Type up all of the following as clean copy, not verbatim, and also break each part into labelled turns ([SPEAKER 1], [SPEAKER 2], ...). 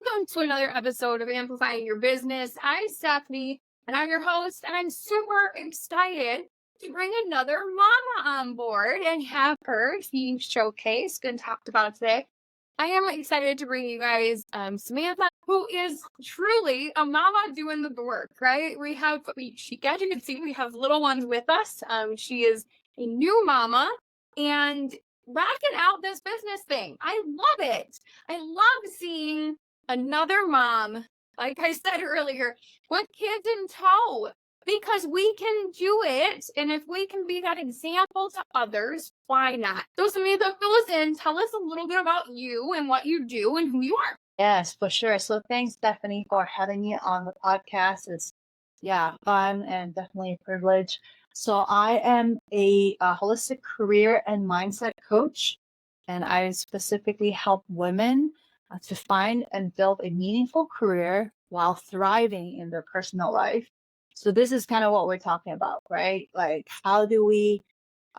[SPEAKER 1] Welcome to another episode of Amplifying Your Business. I'm Stephanie, and I'm your host, and I'm super excited to bring another mama on board and have her being showcased and talked about today. I am excited to bring you guys Samantha, who is truly a mama doing the work, right? As you can see, we have little ones with us. She is a new mama and rocking out this business thing. I love it. I love seeing another mom, like I said earlier, with kids in tow, because we can do it. And if we can be that example to others, why not? So Samantha, fill us in. Tell us a little bit about you and what you do and who you are.
[SPEAKER 2] Yes, for sure. So thanks, Stephanie, for having me on the podcast. It's fun and definitely a privilege. So I am a holistic career and mindset coach, and I specifically help women to find and build a meaningful career while thriving in their personal life. So this is kind of what we're talking about, right? Like, how do we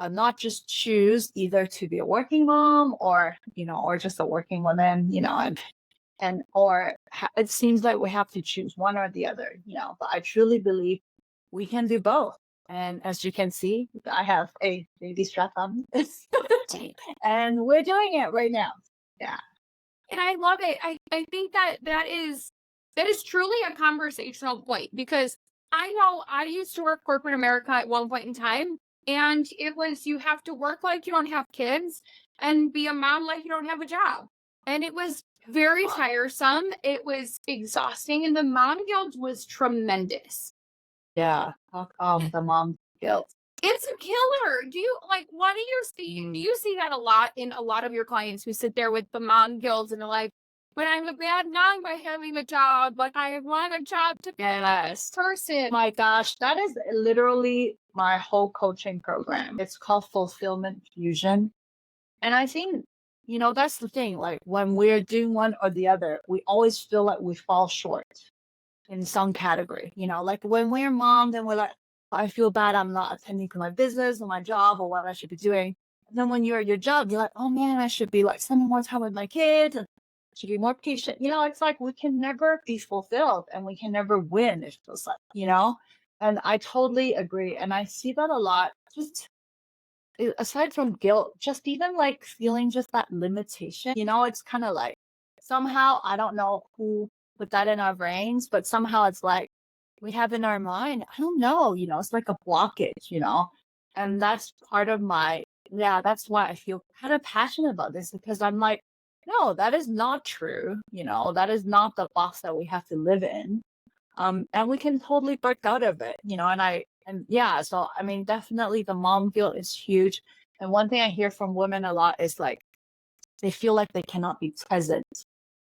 [SPEAKER 2] not just choose either to be a working mom or just a working woman, it seems like we have to choose one or the other, but I truly believe we can do both. And as you can see, I have a baby strap on and we're doing it right now. Yeah.
[SPEAKER 1] And I love it. I think that is truly a conversational point, because I know I used to work corporate America at one point in time, and it was, you have to work like you don't have kids and be a mom like you don't have a job. And it was very tiresome. It was exhausting, and the mom guilt was tremendous.
[SPEAKER 2] Yeah. The mom guilt.
[SPEAKER 1] It's a killer. What do you see? Do you see that a lot in a lot of your clients who sit there with the mom guilt and they're like, but I'm a bad mom by having a job, but I want a job to be this person.
[SPEAKER 2] My gosh, that is literally my whole coaching program. It's called Fulfillment Fusion. And I think, that's the thing. Like when we're doing one or the other, we always feel like we fall short in some category. Like when we're mom, then we're like, I feel bad I'm not attending to my business or my job or what I should be doing. And then when you're at your job, you're like, oh man, I should be like spending more time with my kids and I should be more patient. It's like we can never be fulfilled and we can never win, it feels like. And I totally agree. And I see that a lot. Just aside from guilt, just even like feeling just that limitation, it's kind of like somehow, I don't know who put that in our brains, but somehow it's like we have in our mind, I don't know, it's like a blockage. And that's part of that's why I feel kind of passionate about this, because I'm like, no, that is not true. That is not the box that we have to live in. And we can totally break out of it, so I mean, definitely the mom guilt is huge. And one thing I hear from women a lot is like they feel like they cannot be present,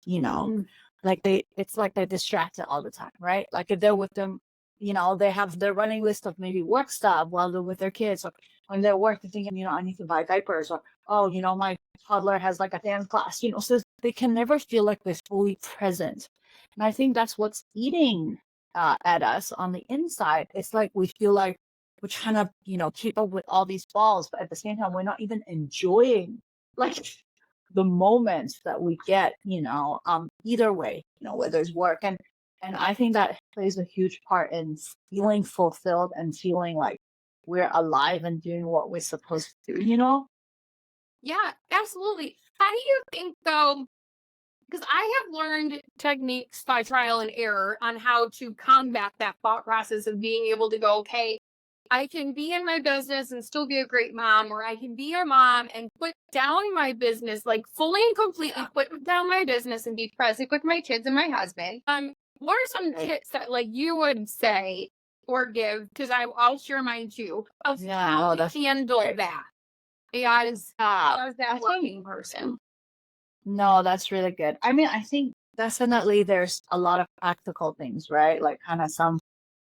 [SPEAKER 2] you know,
[SPEAKER 1] Mm.
[SPEAKER 2] like it's like they're distracted all the time, right? Like if they're with them, they have their running list of maybe work stuff while they're with their kids, or when they're working, thinking, I need to buy diapers, or, oh, my toddler has like a dance class, so they can never feel like they're fully present. And I think that's what's eating at us on the inside. It's like we feel like we're trying to, keep up with all these balls, but at the same time, we're not even enjoying like the moments that we get, either way, whether it's work. And I think that plays a huge part in feeling fulfilled and feeling like we're alive and doing what we're supposed to do.
[SPEAKER 1] Yeah, absolutely. How do you think, though? Because I have learned techniques by trial and error on how to combat that thought process of being able to go, okay, I can be in my business and still be a great mom, or I can be a mom and put down my business, like fully and completely put down my business and be present with my kids and my husband. What are some tips that like you would say or give? Because I'll share mine too. Of how to handle that. As that working person.
[SPEAKER 2] No, that's really good. I mean, I think definitely there's a lot of practical things, right? Like kind of some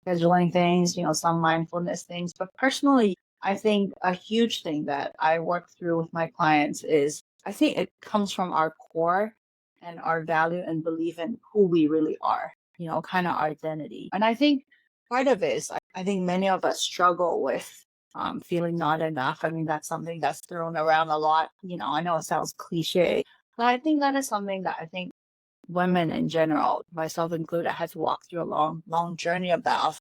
[SPEAKER 2] scheduling things, some mindfulness things. But personally, I think a huge thing that I work through with my clients is I think it comes from our core and our value and belief in who we really are, kind of our identity. And I think part of it is I think many of us struggle with feeling not enough. I mean, that's something that's thrown around a lot. I know it sounds cliche, but I think that is something that I think women in general, myself included, had to walk through a long journey of that.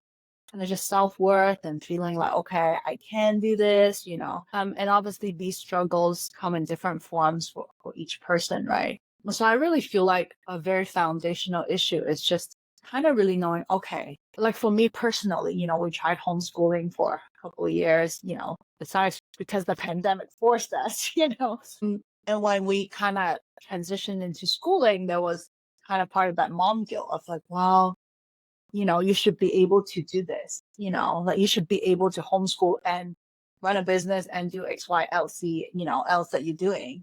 [SPEAKER 2] And just self-worth and feeling like, okay, I can do this, and obviously these struggles come in different forms for each person, right? So I really feel like a very foundational issue is just kind of really knowing, okay, like for me personally, we tried homeschooling for a couple of years, besides because the pandemic forced us, and when we kind of transitioned into schooling, there was kind of part of that mom guilt of like, well, you should be able to do this, like you should be able to homeschool and run a business and do X, Y, L, C, else that you're doing.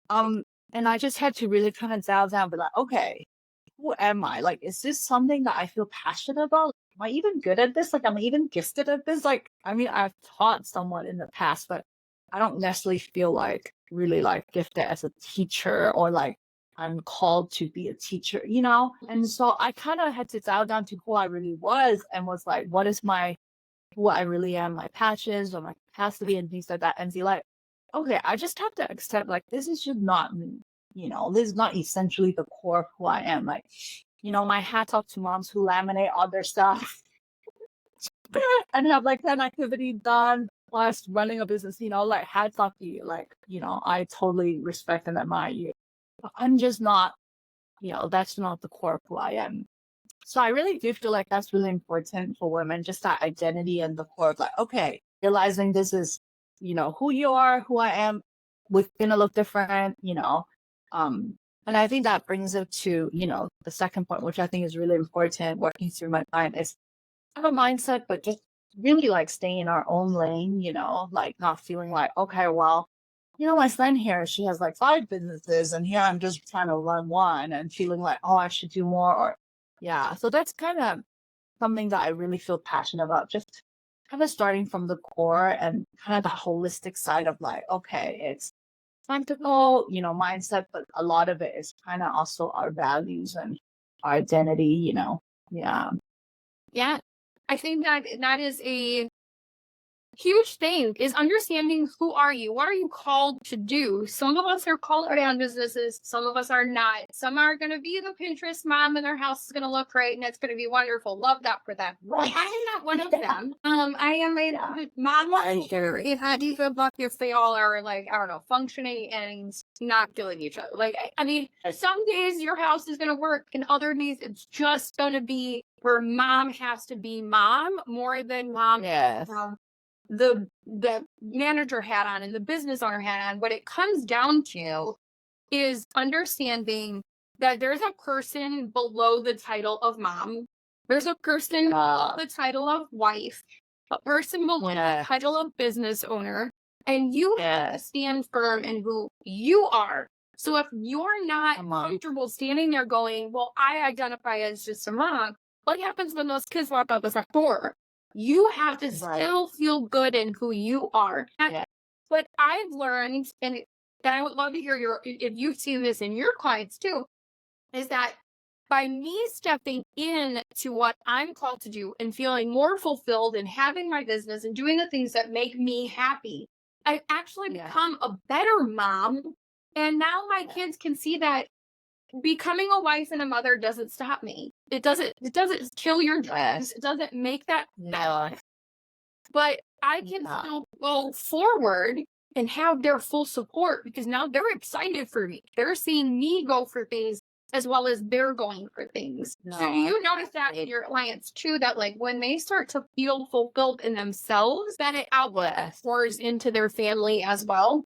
[SPEAKER 2] And I just had to really kind of dial down and be like, okay, who am I? Like, is this something that I feel passionate about? Am I even good at this? Like, am I even gifted at this? Like, I mean, I've taught someone in the past, but I don't necessarily feel like really like gifted as a teacher or like I'm called to be a teacher, And so I kind of had to dial down to who I really was and was like, what is who I really am, my passions or my capacity and things like that. And be like, okay, I just have to accept like this is just not me. This is not essentially the core of who I am. Like, my hats off to moms who laminate all their stuff and have like 10 activities done plus running a business, like hats off to you. Like, I totally respect and admire you. But I'm just not, that's not the core of who I am. So I really do feel like that's really important for women, just that identity and the core of like, okay, realizing this is, who you are, who I am, we're gonna look different, and I think that brings it to, the second point, which I think is really important working through my client is have a mindset, but just really like staying in our own lane, like not feeling like, okay, well, my friend here, she has like 5 businesses and here I'm just trying to run one and feeling like, oh, I should do more or yeah. So that's kind of something that I really feel passionate about, just kind of starting from the core and kind of the holistic side of like, okay, it's practical, mindset, but a lot of it is kind of also our values and our identity, Yeah.
[SPEAKER 1] Yeah. I think that is a huge thing is understanding who are you? What are you called to do? Some of us are called to run businesses. Some of us are not. Some are going to be the Pinterest mom and their house is going to look great and it's going to be wonderful. Love that for them. I am not one of them. I am a mom. How do you feel about if they all are like, I don't know, functioning and not killing each other? Like, I mean, some days your house is going to work and other days it's just going to be where mom has to be mom more than mom.
[SPEAKER 2] Yes.
[SPEAKER 1] The manager hat on and the business owner hat on. What it comes down to is understanding that there's a person below the title of mom. There's a person below the title of wife, a person below the title of business owner, and you have to stand firm in who you are. So if you're not comfortable standing there going, well, I identify as just a mom, what happens when those kids walk out the front door? You have to still feel good in who you are. What I've learned, and I would love to hear if you see this in your clients too, is that by me stepping in to what I'm called to do and feeling more fulfilled and having my business and doing the things that make me happy, I actually become a better mom. And now my kids can see that becoming a wife and a mother doesn't stop me. It doesn't kill your dreams. It doesn't make that but I can still go forward and have their full support because now they're excited for me. They're seeing me go for things as well as they're going for things. So you notice that in your clients too, that like when they start to feel fulfilled in themselves, that it pours into their family as well.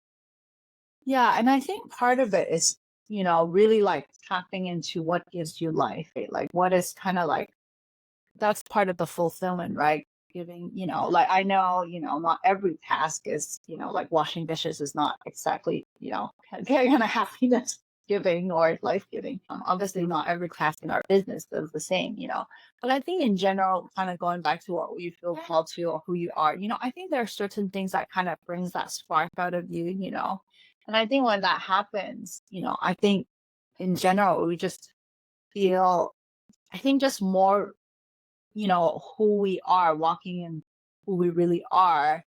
[SPEAKER 2] Yeah, and I think part of it is, really like tapping into what gives you life, right? Like what is kind of like that's part of the fulfillment, right? Giving, like I know, not every task is, like washing dishes is not exactly, kind of happiness giving or life giving. Obviously, not every task in our business is the same, But I think in general, kind of going back to what you feel called to or who you are, I think there are certain things that kind of brings that spark out of you, And I think when that happens, I think in general, we just feel, I think just more who we are, walking in who we really are.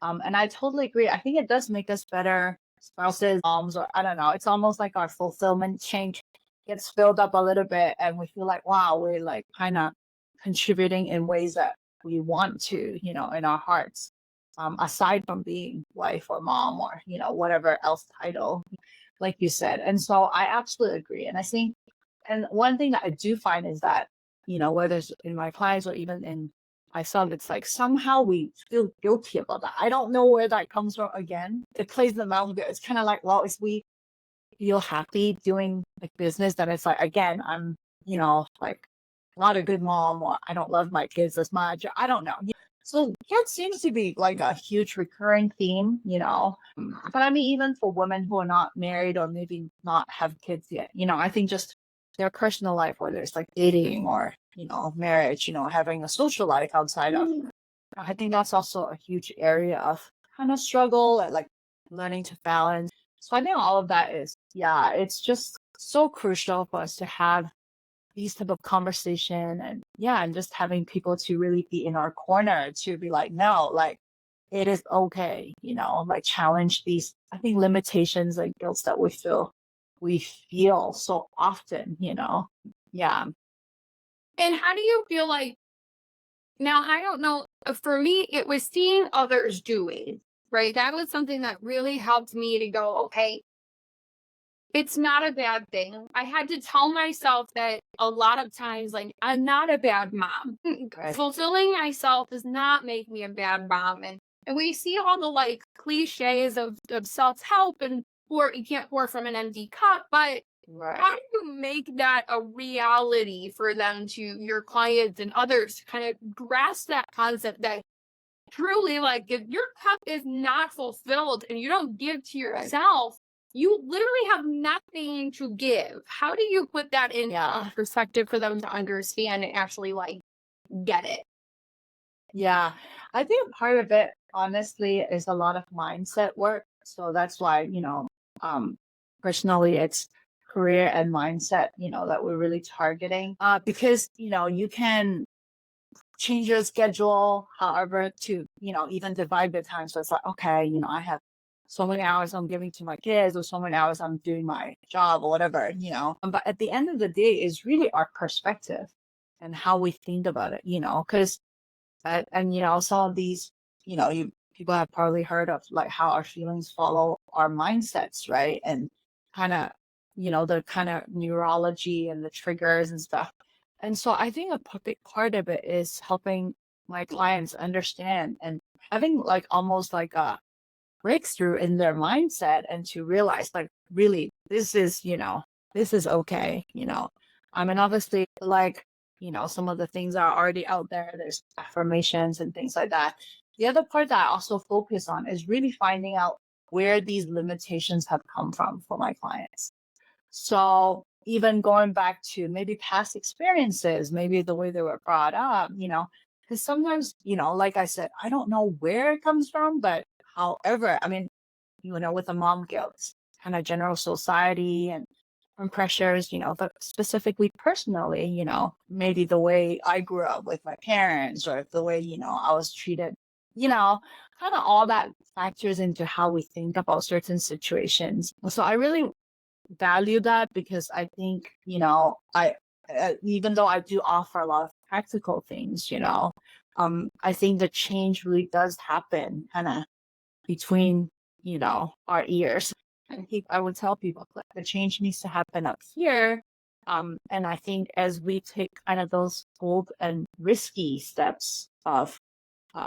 [SPEAKER 2] And I totally agree. I think it does make us better spouses, moms, or I don't know. It's almost like our fulfillment change. gets filled up a little bit and we feel like, wow, we're like kind of contributing in ways that we want to, in our hearts, aside from being wife or mom or, whatever else title, like you said. And so I absolutely agree. And I think, and one thing that I do find is that, whether it's in my clients or even in myself, it's like somehow we feel guilty about that. I don't know where that comes from again. It plays in the mouth. It's kind of like, well, if we feel happy doing like business, then it's like, again, I'm, like not a good mom, or I don't love my kids as much. I don't know. So that seems to be like a huge recurring theme, But I mean, even for women who are not married or maybe not have kids yet, I think just their personal life, whether it's like dating or, marriage, having a social life outside of, I think that's also a huge area of kind of struggle and like learning to balance. So I think all of that is, yeah, it's just so crucial for us to have these type of conversation, and yeah, and just having people to really be in our corner to be like, no, like it is okay, like challenge these, I think, limitations and guilt that we feel so often, Yeah.
[SPEAKER 1] And how do you feel like now? I don't know. For me, it was seeing others doing, right? That was something that really helped me to go, okay, it's not a bad thing. I had to tell myself that a lot of times, like, I'm not a bad mom.
[SPEAKER 2] Right.
[SPEAKER 1] Fulfilling myself does not make me a bad mom. And we see all the like cliches of self-help and pour you can't pour from an empty cup, but
[SPEAKER 2] Right.
[SPEAKER 1] how do you make that a reality for them, to your clients and others, to kind of grasp that concept that truly, like, if your cup is not fulfilled and you don't give to yourself, you literally have nothing to give. How do you put that in perspective for them to understand and actually like get it?
[SPEAKER 2] Yeah, I think part of it, honestly, is a lot of mindset work. So that's why, personally, it's career and mindset, that we're really targeting. Because, you can change your schedule, however, to, even divide the time. So it's like, okay, I have so many hours I'm giving to my kids, or so many hours I'm doing my job or whatever, But at the end of the day, is really our perspective and how we think about it, because and some of these, people have probably heard of like how our feelings follow our mindsets, right? And kind of, the kind of neurology and the triggers and stuff. And so I think a big part of it is helping my clients understand and having like almost like a breakthrough in their mindset, and to realize like really this is okay. I mean, obviously, like, some of the things are already out there. There's affirmations and things like that. The other part that I also focus on is really finding out where these limitations have come from for my clients. So even going back to maybe past experiences, maybe the way they were brought up, because sometimes, like I said, I don't know where it comes from, but however, I mean, with a mom guilt, kind of general society and from pressures, but specifically personally, maybe the way I grew up with my parents, or the way, I was treated, kind of all that factors into how we think about certain situations. So I really value that, because I think, I even though I do offer a lot of practical things, I think the change really does happen kind of between, our ears. I would tell people like the change needs to happen up here. And I think as we take kind of those bold and risky steps of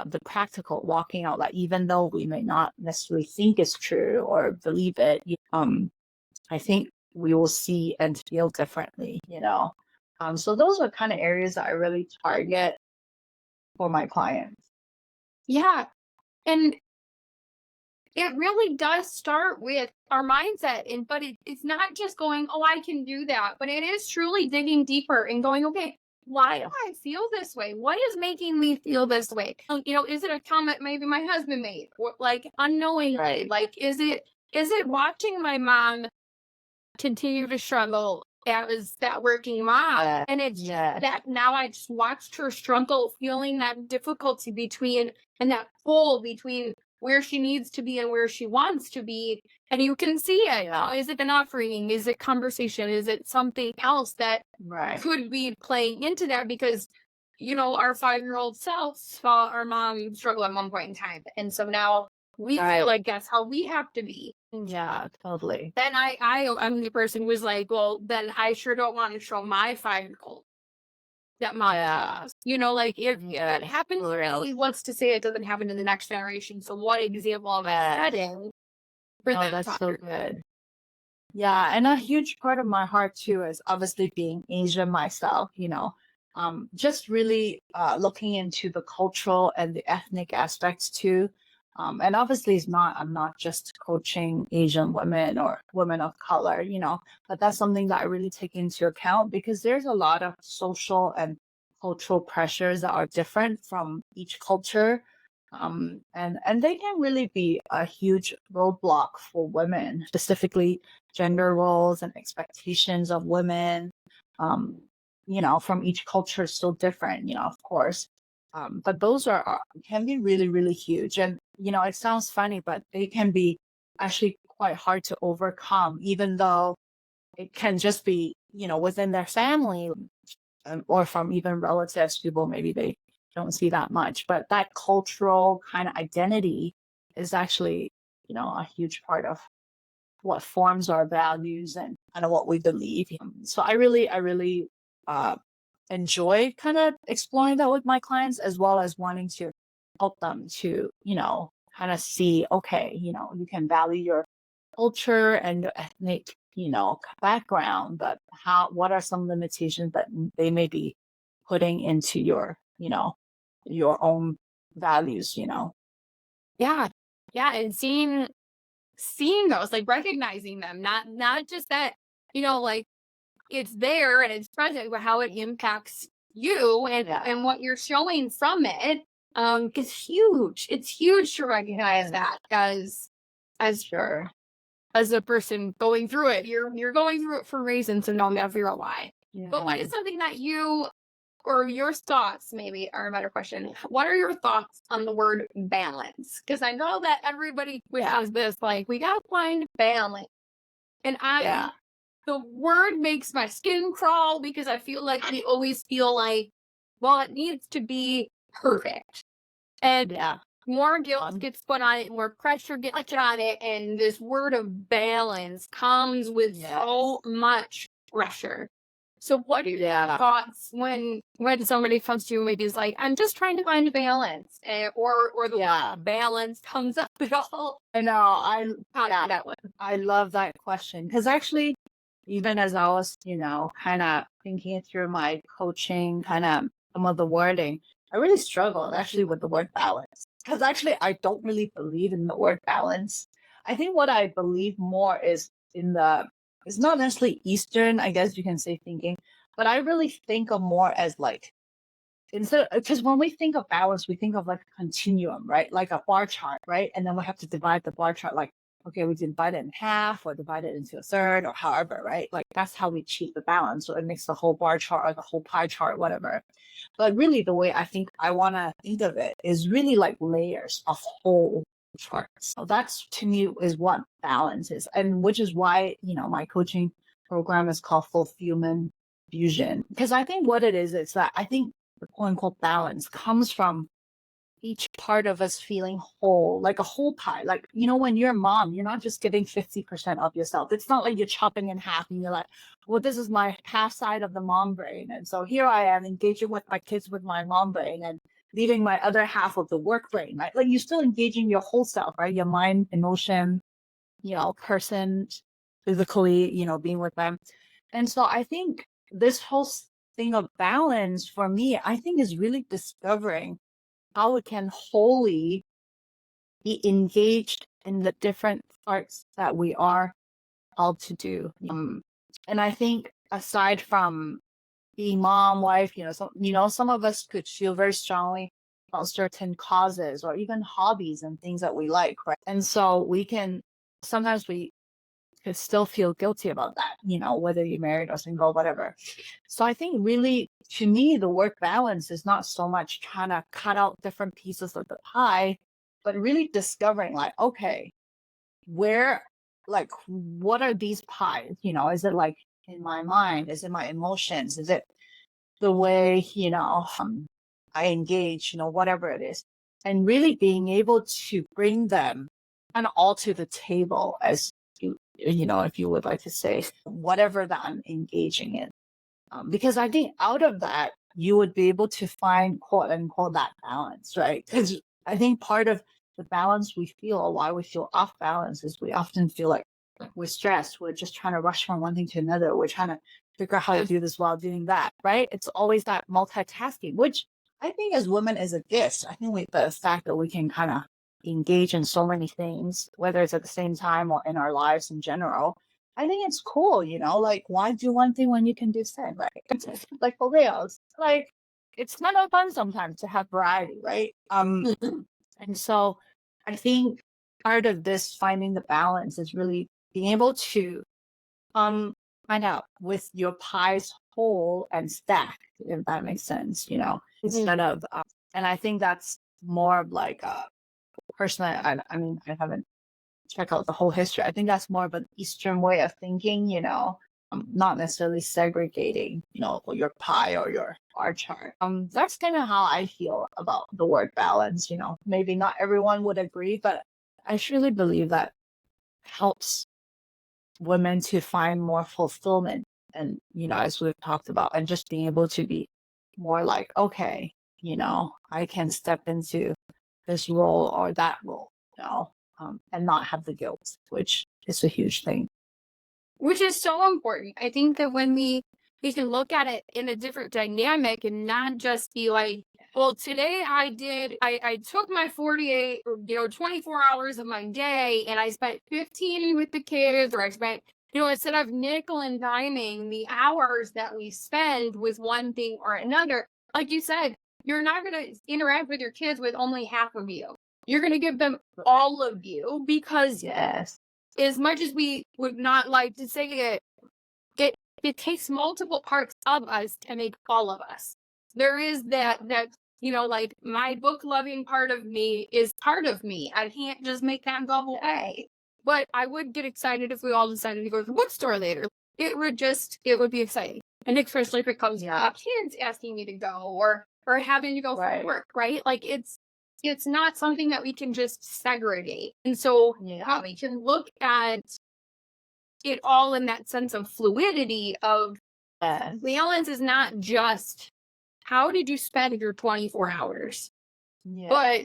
[SPEAKER 2] the practical walking out, like even though we may not necessarily think it's true or believe it, I think we will see and feel differently, So those are kind of areas that I really target for my clients.
[SPEAKER 1] Yeah. And it really does start with our mindset. But it's not just going, oh, I can do that, but it is truly digging deeper and going, okay, why do I feel this way? What is making me feel this way? Is it a comment maybe my husband made, or like unknowingly?
[SPEAKER 2] Right.
[SPEAKER 1] Like, is it watching my mom continue to struggle as that working mom? And it's that now I just watched her struggle, feeling that difficulty between, and that pull between where she needs to be and where she wants to be. And you can see it. Is it an offering? Is it conversation? Is it something else that
[SPEAKER 2] Right.
[SPEAKER 1] could be playing into that? Because, our 5-year-old self saw our mom struggle at one point in time. And so now we feel like that's how we have to be.
[SPEAKER 2] Yeah, totally.
[SPEAKER 1] Then I'm the person who was like, well, then I sure don't want to show my 5-year-old that mom is. Like if it happens, really, what's to say it doesn't happen in the next generation? So what example am I setting for that?
[SPEAKER 2] That's so good. Yeah, and a huge part of my heart too is obviously being Asian myself, just really looking into the cultural and the ethnic aspects too. And obviously I'm not just coaching Asian women or women of color, but that's something that I really take into account because there's a lot of social and cultural pressures that are different from each culture. And they can really be a huge roadblock for women, specifically gender roles and expectations of women. Um, from each culture is still different, of course. But those can be really, really huge. And, it sounds funny, but they can be actually quite hard to overcome, even though it can just be, within their family or from even relatives, people maybe they don't see that much. But that cultural kind of identity is actually, a huge part of what forms our values and kind of what we believe. So I really uh, enjoy kind of exploring that with my clients as well as wanting to help them to, kind of see, okay, you can value your culture and your ethnic, background, but what are some limitations that they may be putting into your own values,
[SPEAKER 1] Yeah. Yeah. And seeing those, like recognizing them, not just that, like it's there and it's present, but how it impacts you and what you're showing from it. Is huge. It's huge to recognize that as
[SPEAKER 2] Sure.
[SPEAKER 1] as a person going through it. You're going through it for reasons and don't ever figure out why. But what
[SPEAKER 2] Yeah.
[SPEAKER 1] is something that you or your thoughts maybe are a better question. What are your thoughts on the word balance? Because I know that everybody has this, like, we gotta find balance. And the word makes my skin crawl because I feel like we always feel like, well, it needs to be perfect. And more guilt gets put on it, more pressure gets put on it, and this word of balance comes with so much pressure. So what are your thoughts when somebody comes to you and maybe is like, I'm just trying to find a balance, or the balance comes up at all?
[SPEAKER 2] I know. I love that question because actually, even as I was, kind of thinking through my coaching, kind of some of the wording, I really struggled actually with the word balance because actually I don't really believe in the word balance. I think what I believe more is it's not necessarily Eastern, I guess you can say thinking, but I really think of more as like instead because when we think of balance, we think of like a continuum, right? Like a bar chart, right? And then we have to divide the bar chart like, okay, we divide it in half or divide it into a third or however, right? Like that's how we achieve the balance. So it makes the whole bar chart or the whole pie chart, whatever. But really the way I think I want to think of it is really like layers of whole charts. So that's to me is what balance is. And which is why, my coaching program is called Fulfillment Fusion. Because I think what it is that I think the quote unquote balance comes from each part of us feeling whole, like a whole pie. Like, when you're a mom, you're not just getting 50% of yourself. It's not like you're chopping in half and you're like, well, this is my half side of the mom brain. And so here I am engaging with my kids with my mom brain and leaving my other half of the work brain, right? Like you're still engaging your whole self, right? Your mind, emotion, person, physically, being with them. And so I think this whole thing of balance for me, I think is really discovering how it can wholly be engaged in the different parts that we are called to do. And I think aside from being mom, wife, some of us could feel very strongly about certain causes or even hobbies and things that we like, right? And so sometimes we could still feel guilty about that, whether you're married or single, whatever. So I think really, to me, the work balance is not so much trying to cut out different pieces of the pie, but really discovering like, okay, where, like, what are these pies? Is it like in my mind? Is it my emotions? Is it the way, I engage, whatever it is, and really being able to bring them kind of all to the table as if you would like to say, whatever that I'm engaging in. Because I think out of that, you would be able to find quote unquote that balance, right? Because I think part of the balance we feel, or why we feel off balance, is we often feel like we're stressed. We're just trying to rush from one thing to another. We're trying to figure out how to do this while doing that, right? It's always that multitasking, which I think as women is a gift. I think the fact that we can kind of engage in so many things, whether it's at the same time or in our lives in general, I think it's cool, like why do one thing when you can do 10, right? Like for reals. Like it's kind of fun sometimes to have variety, right? And so I think part of this finding the balance is really being able to find out with your pies whole and stacked, if that makes sense, instead of and I think that's more of like personally, I mean, I haven't checked out the whole history. I think that's more of an Eastern way of thinking, not necessarily segregating, your pie or your bar chart. That's kind of how I feel about the word balance. Maybe not everyone would agree, but I truly believe that helps women to find more fulfillment. And, as we've talked about, and just being able to be more like, okay, I can step into this role or that role, and not have the guilt, which is a huge thing.
[SPEAKER 1] Which is so important. I think that when we can look at it in a different dynamic and not just be like, well, today I took my 48 or 24 hours of my day and I spent 15 with the kids, or I spent, instead of nickel and diming the hours that we spend with one thing or another, like you said, you're not going to interact with your kids with only half of you. You're going to give them all of you, because
[SPEAKER 2] Yes.
[SPEAKER 1] as much as we would not like to say it takes multiple parts of us to make all of us. There is that like my book loving part of me is part of me. I can't just make that go away. But I would get excited if we all decided to go to the bookstore later. It would be exciting. And especially if it comes up kids asking me to go, or having to go for work, right? Like it's not something that we can just segregate. And so we can look at it all in that sense of fluidity of balance is not just how did you spend your 24 hours, but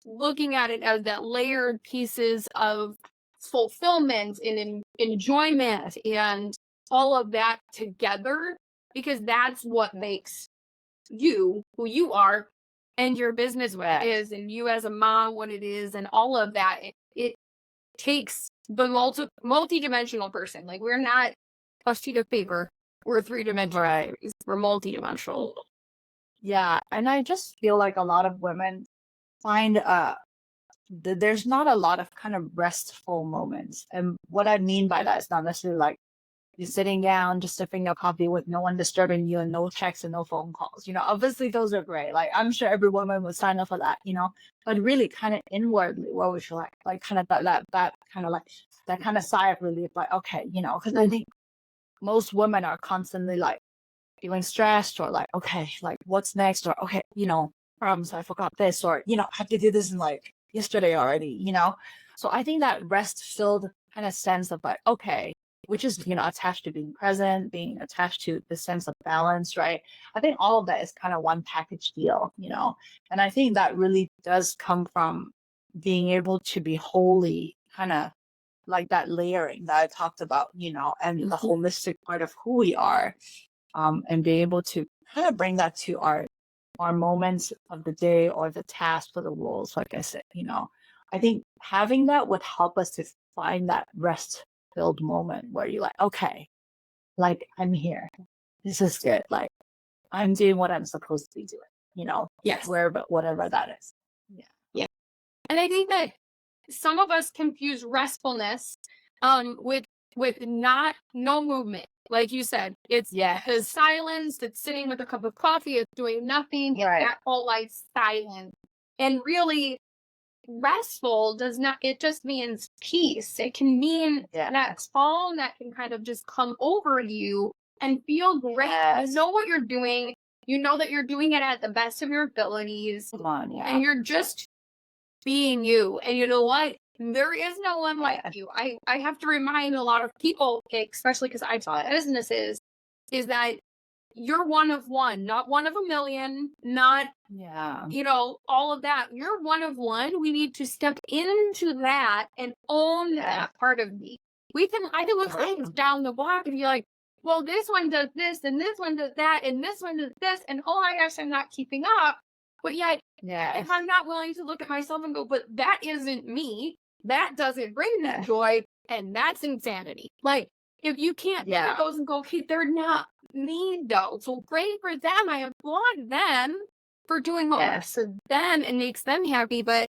[SPEAKER 1] looking at it as that layered pieces of fulfillment and enjoyment and all of that together, because that's what makes you who you are, and your business what it is, and you as a mom what it is, and all of that. It takes the multi-dimensional person. Like, we're not a sheet of paper. We're three-dimensional. Right. We're multi-dimensional.
[SPEAKER 2] Yeah. And I just feel like a lot of women find there's not a lot of kind of restful moments. And what I mean by that is not necessarily like you're sitting down, just sipping a coffee with no one disturbing you and no texts and no phone calls. Obviously those are great. Like I'm sure every woman would sign up for that, but really kind of inwardly, what would you like kind of that kind of like that kind of sigh of relief, like, okay, because I think most women are constantly like feeling stressed or like, okay, like what's next? Or okay, problems, I forgot this, or, I have to do this in like yesterday already, So I think that rest filled kind of sense of like, okay, which is, attached to being present, being attached to the sense of balance, right? I think all of that is kind of one package deal, and I think that really does come from being able to be wholly kind of like that layering that I talked about, and the holistic part of who we are, and be able to kind of bring that to our moments of the day or the tasks or the roles, like I said, I think having that would help us to find that rest filled moment where you're like, okay, like I'm here. This is good. Like I'm doing what I'm supposed to be doing,
[SPEAKER 1] Yes.
[SPEAKER 2] Whatever that is. Yeah.
[SPEAKER 1] Yeah. And I think that some of us confuse restfulness with no movement. Like you said, it's silence, it's sitting with a cup of coffee, it's doing nothing, that whole life silence. And really restful does not, it just means peace. It can mean that calm that can kind of just come over you and feel great. You know what you're doing. You know that you're doing it at the best of your abilities.
[SPEAKER 2] Come on,
[SPEAKER 1] And you're just being you. And you know what? There is no one like you. I have to remind a lot of people, especially because I taught businesses, is that you're one of one, not one of a million, not, all of that. You're one of one. We need to step into that and own that part of me. I can look down the block and be like, well, this one does this, and this one does that, and this one does this, and oh my gosh, I'm not keeping up. But yet, if I'm not willing to look at myself and go, but that isn't me, that doesn't bring that joy, and that's insanity. Like, if you can't look at those and go, okay, they're not me though. So great for them. I applaud them for doing what works for them and makes them happy, but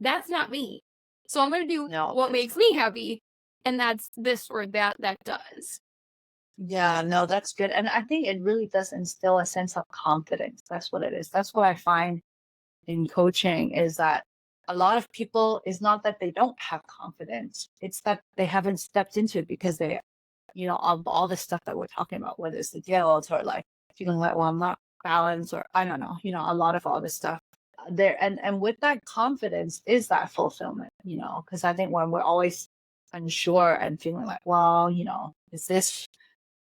[SPEAKER 1] that's not me. So I'm going to do what makes me happy, and that's this or that does.
[SPEAKER 2] Yeah, no, that's good. And I think it really does instill a sense of confidence. That's what it is. That's what I find in coaching is that a lot of people, is not that they don't have confidence. It's that they haven't stepped into it because they, of all the stuff that we're talking about, whether it's the guilt or like feeling like, well, I'm not balanced, or I don't know, a lot of all this stuff there. And with that confidence is that fulfillment, because I think when we're always unsure and feeling like, well, is this,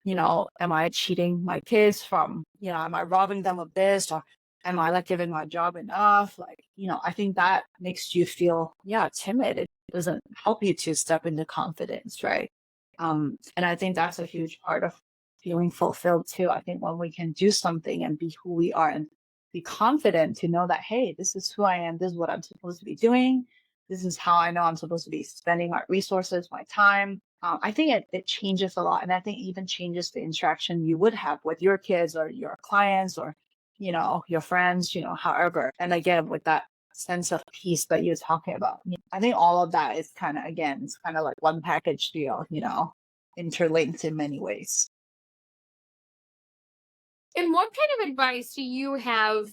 [SPEAKER 2] am I cheating my kids from, am I robbing them of this, or am I like giving my job enough? Like, I think that makes you feel, timid. It doesn't help you to step into confidence, right? And I think that's a huge part of feeling fulfilled too. I think when we can do something and be who we are and be confident to know that, hey, this is who I am. This is what I'm supposed to be doing. This is how I know I'm supposed to be spending my resources, my time. I think it changes a lot. And I think it even changes the interaction you would have with your kids or your clients or, your friends, however. And again, with that sense of peace that you're talking about, I think all of that is kind of, again, it's kind of like one package deal, interlinked in many ways.
[SPEAKER 1] And what kind of advice do you have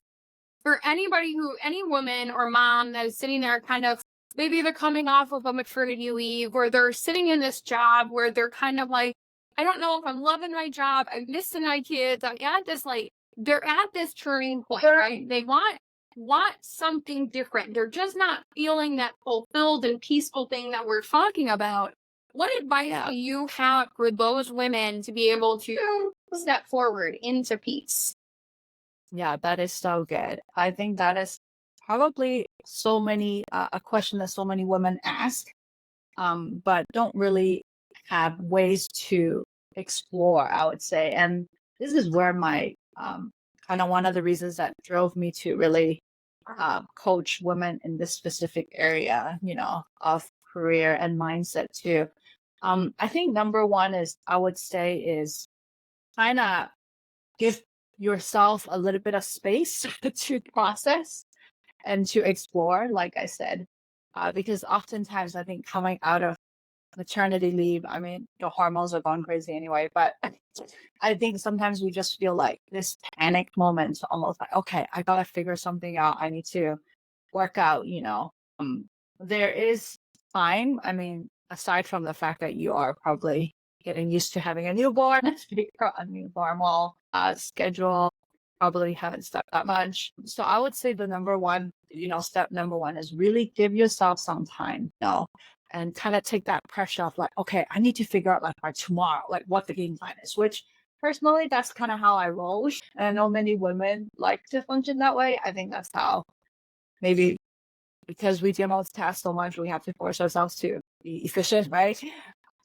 [SPEAKER 1] for anybody any woman or mom that is sitting there kind of, maybe they're coming off of a maternity leave, or they're sitting in this job where they're kind of like, I don't know if I'm loving my job. I'm missing my kids. I'm at this, like, they're at this turning point, right? They want something different. They're just not feeling that fulfilled and peaceful thing that we're talking about. What advice do you have for those women to be able to step forward into peace?
[SPEAKER 2] Yeah, that is so good. I think that is probably so many a question that so many women ask, but don't really have ways to explore, I would say. And this is where my kind of one of the reasons that drove me to really coach women in this specific area, of career and mindset too. I think number one is, I would say, is kind of give yourself a little bit of space to process and to explore, like I said, because oftentimes I think coming out of maternity leave, I mean, your hormones are going crazy anyway, but I think sometimes we just feel like this panic moment, almost like, okay, I gotta figure something out. I need to work out, there is time. I mean, aside from the fact that you are probably getting used to having a newborn, figure out a new normal schedule, probably haven't stepped that much. So I would say the number one, step number one is really give yourself some time, and kind of take that pressure off, like, okay, I need to figure out like by tomorrow, like what the game plan is, which personally, that's kind of how I roll. And I know many women like to function that way. I think that's how, maybe because we do multitask so much, we have to force ourselves to be efficient, right?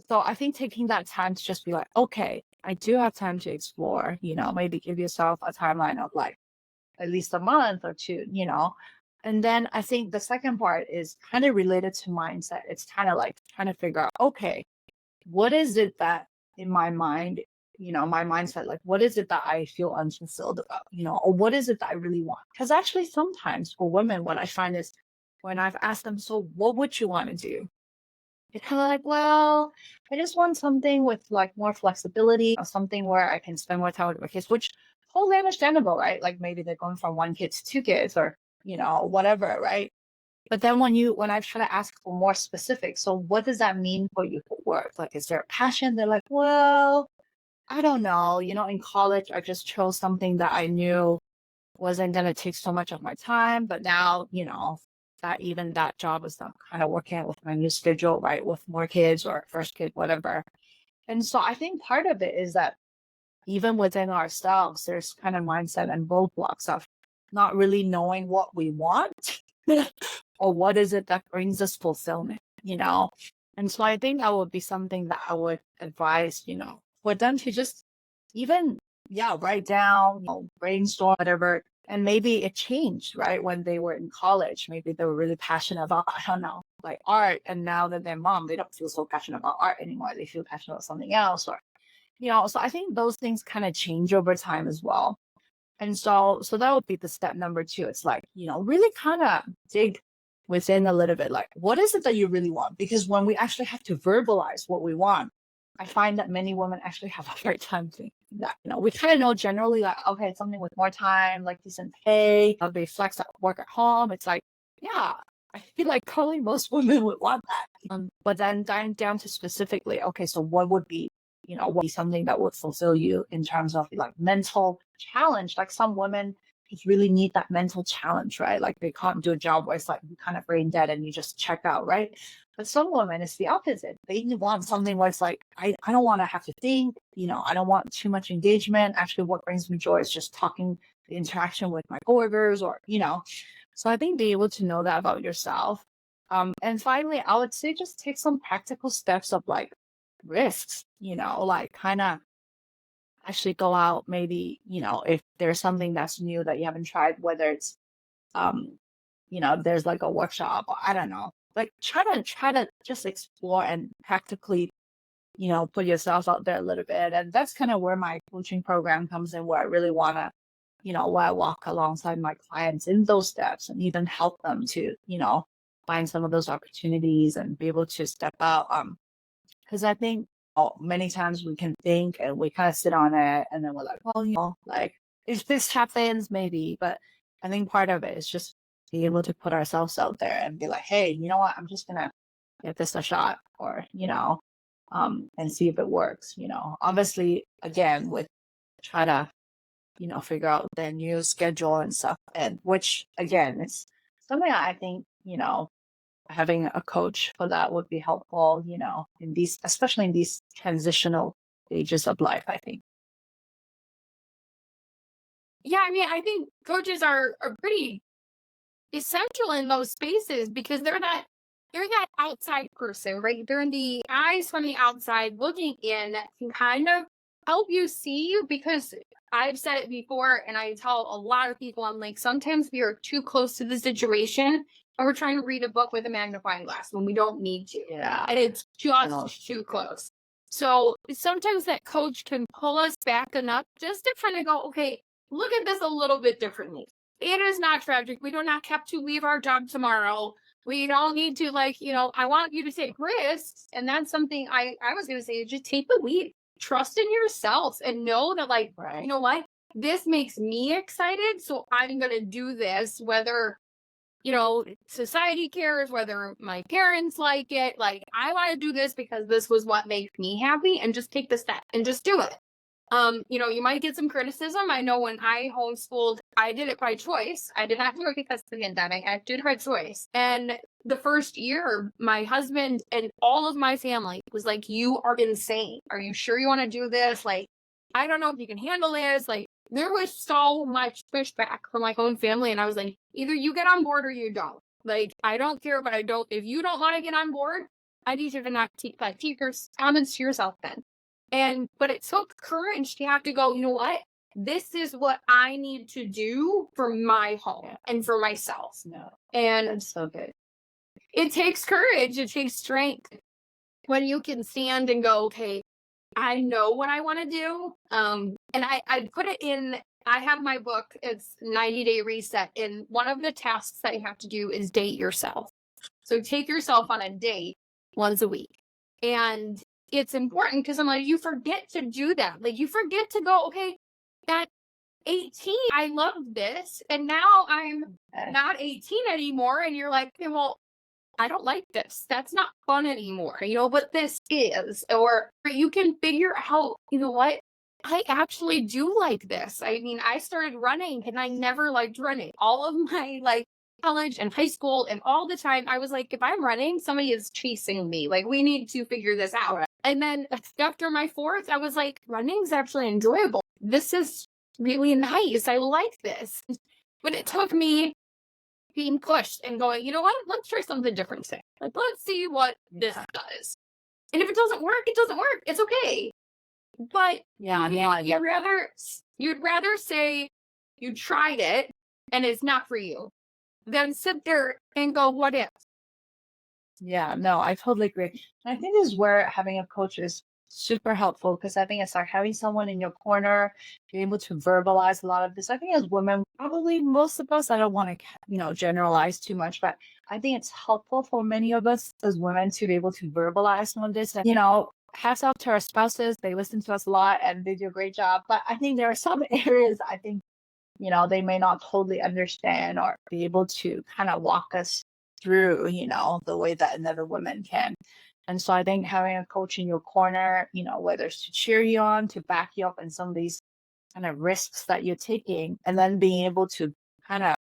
[SPEAKER 2] So I think taking that time to just be like, okay, I do have time to explore, maybe give yourself a timeline of like at least a month or two, And then I think the second part is kind of related to mindset. It's kind of like trying to figure out, okay, what is it that in my mind, my mindset, like, what is it that I feel unfulfilled about, or what is it that I really want? Because actually sometimes for women, what I find is when I've asked them, so what would you want to do? It's kind of like, well, I just want something with like more flexibility, or something where I can spend more time with my kids, which totally understandable, right? Like maybe they're going from one kid to two kids, or, whatever, right? But then when I try to ask for more specific, so what does that mean for you for work? Like, is there a passion? They're like, well, I don't know. In college, I just chose something that I knew wasn't going to take so much of my time. But now, that even that job is not kind of working out with my new schedule, right? With more kids or first kid, whatever. And so I think part of it is that even within ourselves, there's kind of mindset and roadblocks of not really knowing what we want or what is it that brings us fulfillment. And so I think that would be something that I would advise, for them to just even, yeah, write down, brainstorm, whatever. And maybe it changed, right? When they were in college, maybe they were really passionate about, I don't know, like art. And now that they're mom, they don't feel so passionate about art anymore. They feel passionate about something else, or so I think those things kind of change over time as well. And so that would be the step number two. It's like, really kind of dig within a little bit, like, what is it that you really want? Because when we actually have to verbalize what we want, I find that many women actually have a hard time thinking that, we kind of know generally, like, okay, it's something with more time, like decent pay, they flex at work at home. It's like, yeah, I feel like probably most women would want that. But then down to specifically, okay, so what would be what would be something that would fulfill you in terms of like mental challenge? Like some women just really need that mental challenge, right? Like they can't do a job where it's like you kind of brain dead and you just check out, right? But some women, it's the opposite. They want something where it's like, I don't want to have to think, I don't want too much engagement. Actually, what brings me joy is just talking, the interaction with my coworkers or. So I think being able to know that about yourself. And finally, I would say just take some practical steps of like risks, like kind of actually go out, maybe, if there's something that's new that you haven't tried, whether it's, there's like a workshop, or I don't know, like try to just explore and practically, put yourself out there a little bit. And that's kind of where my coaching program comes in, where I really want to, where I walk alongside my clients in those steps and even help them to, find some of those opportunities and be able to step out. Because I think many times we can think and we kind of sit on it and then we're like, well, like if this happens, maybe. But I think part of it is just being able to put ourselves out there and be like, hey, you know what? I'm just going to give this a shot or, and see if it works. Obviously, again, with try to, figure out their new schedule and stuff. And which, again, it's something I think, having a coach for that would be helpful, especially in these transitional stages of life, I think.
[SPEAKER 1] Yeah, I mean, I think coaches are pretty essential in those spaces because they're that outside person, right? They're in the eyes from the outside looking in that can kind of help you see because I've said it before and I tell a lot of people, I'm like, sometimes we are too close to the situation and we're trying to read a book with a magnifying glass when we don't need to.
[SPEAKER 2] Yeah.
[SPEAKER 1] And it's just too close. So sometimes that coach can pull us back enough just to kind of go, okay, look at this a little bit differently. It is not tragic. We do not have to leave our job tomorrow. We don't need to I want you to take risks. And that's something I was going to say, just take the lead, trust in yourself and know that
[SPEAKER 2] Right.
[SPEAKER 1] you know what, this makes me excited. So I'm going to do this, whether, society cares, whether my parents like it. Like I want to do this because this was what makes me happy and just take the step and just do it. You might get some criticism. I know when I homeschooled, I did it by choice. I did not do it because of the pandemic. I did it by choice. And the first year, my husband and all of my family was like, you are insane. Are you sure you want to do this? Like, I don't know if you can handle this. Like, there was so much pushback from my own family. And I was like, either you get on board or you don't. Like, I don't care, but if you don't want to get on board, I need you to not keep your comments to yourself then. But it took courage to have to go, you know what? This is what I need to do for my home and for myself.
[SPEAKER 2] No,
[SPEAKER 1] And
[SPEAKER 2] that's so good.
[SPEAKER 1] it takes courage. It takes strength when you can stand and go, okay, I know what I want to do. And I put it in, I have my book, it's 90-day reset. And one of the tasks that you have to do is date yourself. So take yourself on a date once a week. And it's important because I'm like, you forget to do that. Like you forget to go, okay, that 18, I loved this. And now I'm not 18 anymore. And you're like, okay, well, I don't like this. That's not fun anymore, but this is. Or you can figure out, you know what? I actually do like this. I mean, I started running and I never liked running. All of my college and high school and all the time, I was like, if I'm running, somebody is chasing me. Like, we need to figure this out. And then after my fourth, I was like, running's actually enjoyable. This is really nice. I like this. But it took me being pushed and going, you know what? Let's try something different today. Like, let's see what this does. And if it doesn't work, it doesn't work. It's okay. But you'd rather say you tried it and it's not for you than sit there and go, what if?
[SPEAKER 2] Yeah, no, I totally agree. And I think this is where having a coach is super helpful because I think it's like having someone in your corner, you're able to verbalize a lot of this. I think as women, probably most of us, I don't want to, generalize too much, but I think it's helpful for many of us as women to be able to verbalize some of this. And, hats off to our spouses. They listen to us a lot and they do a great job. But I think there are some areas I think, they may not totally understand or be able to kind of walk us through, the way that another woman can. And so I think having a coach in your corner, whether it's to cheer you on, to back you up in some of these kind of risks that you're taking, and then being able to kind of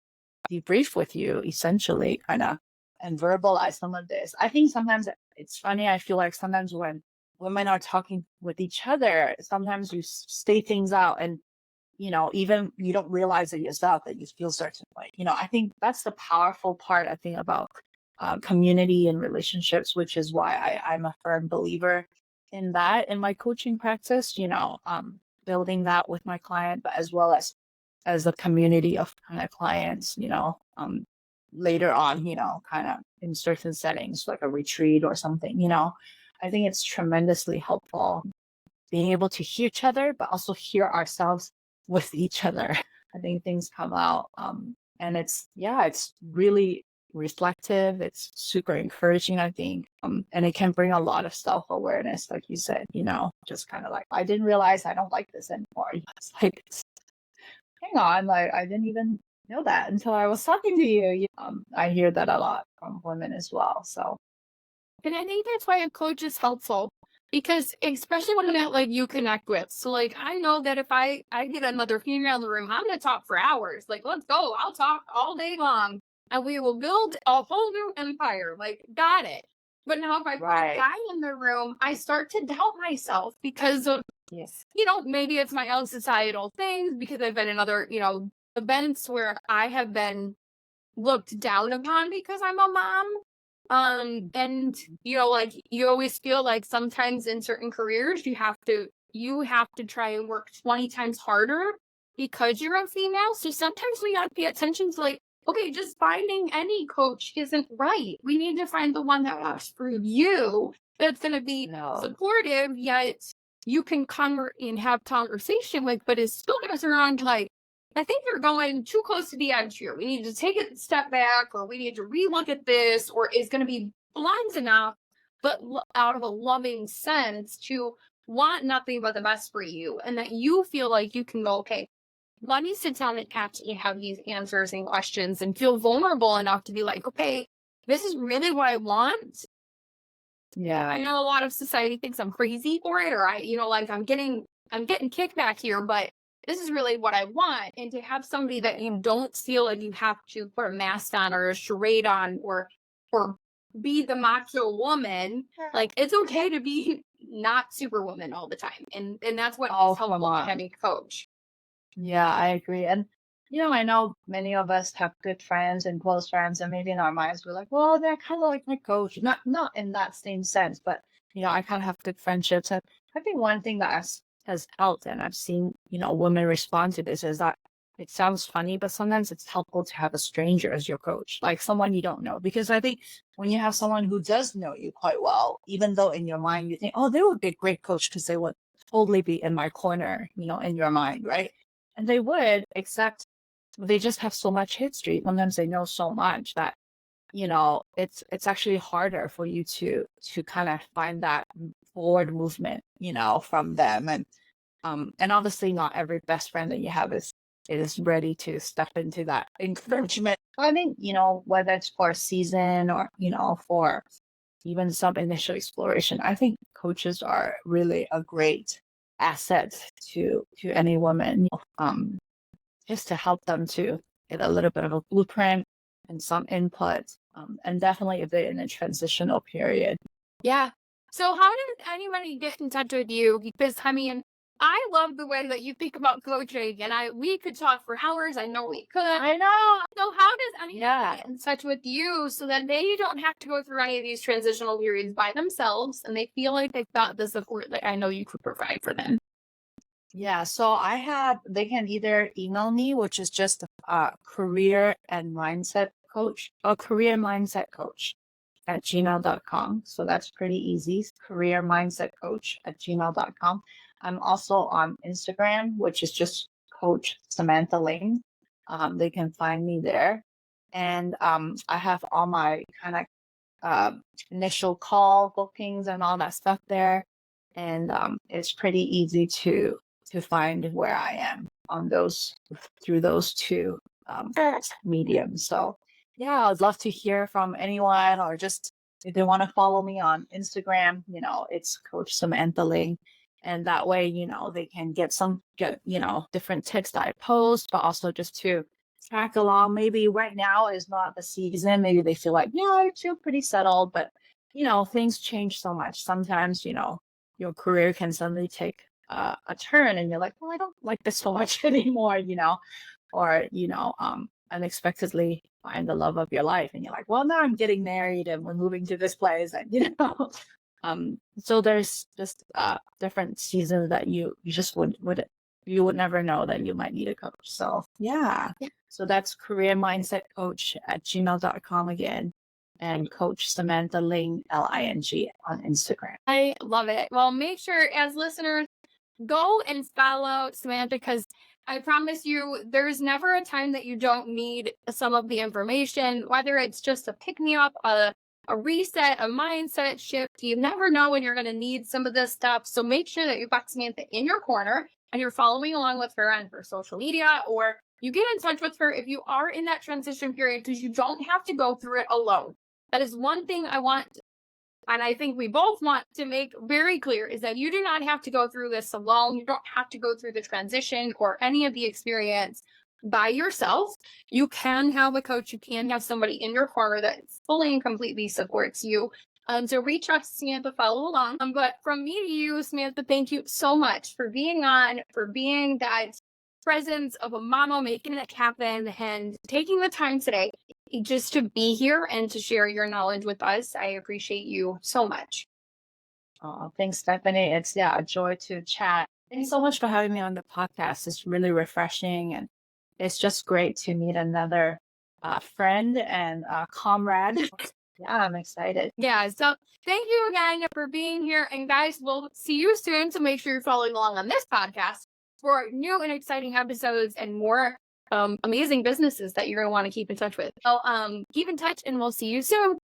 [SPEAKER 2] debrief with you essentially, kind of, and verbalize some of this. I think sometimes it's funny. I feel like sometimes when women are talking with each other, sometimes you state things out and even you don't realize it yourself that you feel certain way. I think that's the powerful part, I think, about community and relationships, which is why I'm a firm believer in that in my coaching practice, building that with my client, but as well as a community of kind of clients, later on, kind of in certain settings, like a retreat or something, I think it's tremendously helpful being able to hear each other, but also hear ourselves with each other. I think things come out. And it's really reflective. It's super encouraging, I think. And it can bring a lot of self-awareness, like you said, just kind of like, I didn't realize I don't like this anymore. It's like, hang on, like I didn't even know that until I was talking to you. I hear that a lot from women as well. So,
[SPEAKER 1] And I think that's why a coach is helpful. Because especially when that you connect with. So I know that if I get another female in the room, I'm gonna talk for hours. Like, let's go. I'll talk all day long. And we will build a whole new empire. Like, got it. But now if I put a guy in the room, I start to doubt myself because of maybe it's my own societal things, because I've been in other, events where I have been looked down upon because I'm a mom. And you always feel like sometimes in certain careers you have to try and work 20 times harder because you're a female. So sometimes we gotta pay attention to okay, just finding any coach isn't right. We need to find the one that works for you, that's gonna be supportive, yet you can come and have conversation with, but it's still goes around I think you're going too close to the edge here. We need to take a step back, or we need to relook at this, or is going to be blunt enough, but out of a loving sense to want nothing but the best for you, and that you feel like you can go, okay, let me sit down and actually have these answers and questions and feel vulnerable enough to be like, okay, this is really what I want.
[SPEAKER 2] Yeah.
[SPEAKER 1] I know a lot of society thinks I'm crazy for it, or I'm getting kickback here, but this is really what I want. And to have somebody that you don't feel like you have to put a mask on or a charade on or be the macho woman. Like, it's okay to be not superwoman all the time. And that's what helpful having a coach.
[SPEAKER 2] Yeah, I agree. And I know many of us have good friends and close friends, and maybe in our minds we're like, well, they're kind of like my coach. Not in that same sense, but I kind of have good friendships. And I think one thing that has helped, and I've seen, women respond to this, is that it sounds funny, but sometimes it's helpful to have a stranger as your coach, like someone you don't know. Because I think when you have someone who does know you quite well, even though in your mind you think, oh, they would be a great coach because they would totally be in my corner, in your mind, right? And they would, except they just have so much history. Sometimes they know so much that, it's actually harder for you to kind of find that forward movement, from them. And obviously not every best friend that you have is is ready to step into that encouragement. I think, whether it's for a season or, for even some initial exploration, I think coaches are really a great asset to any woman, just to help them to get a little bit of a blueprint and some input. And definitely if they're in a transitional period.
[SPEAKER 1] Yeah. So how did anybody get in touch with you? Because I mean, I love the way that you think about coaching, and we could talk for hours. I know we could.
[SPEAKER 2] I know.
[SPEAKER 1] So how does anybody get in touch with you so that they don't have to go through any of these transitional periods by themselves, and they feel like they've got the support that I know you could provide for them?
[SPEAKER 2] Yeah, so they can either email me, which is just career mindset coach at gmail.com. So that's pretty easy. Career mindset coach at gmail.com. I'm also on Instagram, which is just Coach Samantha Ling. They can find me there. And I have all my kind of initial call bookings and all that stuff there. And it's pretty easy to find where I am on through those two mediums. So yeah, I'd love to hear from anyone, or just if they want to follow me on Instagram, it's Coach Samantha Ling. And that way, they can get different tips that I post, but also just to track along. Maybe right now is not the season. Maybe they feel like, yeah, I feel pretty settled, but things change so much. Sometimes, your career can suddenly take a turn and you're like, well, I don't like this so much anymore, or, unexpectedly find the love of your life. And you're like, well, now I'm getting married and we're moving to this place. And, so there's just different seasons that you just would never know that you might need a coach. So yeah. So that's career mindset coach at gmail.com again. And Coach Samantha Ling, Ling, on Instagram.
[SPEAKER 1] I love it. Well, make sure as listeners, go and follow Samantha, because I promise you, there's never a time that you don't need some of the information, whether it's just a pick me up, a reset, a mindset shift. You never know when you're going to need some of this stuff. So make sure that you've got Samantha in your corner and you're following along with her on her social media, or you get in touch with her if you are in that transition period, because you don't have to go through it alone. That is one thing I want, and I think we both want to make very clear, is that you do not have to go through this alone. You don't have to go through the transition or any of the experience by yourself. You can have a coach. You can have somebody in your corner that fully and completely supports you. So reach out to Samantha, follow along. But from me to you, Samantha, thank you so much for being on, for being that presence of a mama, making it happen, and taking the time today just to be here and to share your knowledge with us. I appreciate you so much.
[SPEAKER 2] Oh, thanks, Stephanie. It's a joy to chat. Thanks so much for having me on the podcast. It's really refreshing, and it's just great to meet another friend and comrade. Yeah, I'm excited.
[SPEAKER 1] Yeah, so thank you again for being here. And guys, we'll see you soon. So make sure you're following along on this podcast for new and exciting episodes and more amazing businesses that you're going to want to keep in touch with. So keep in touch, and we'll see you soon.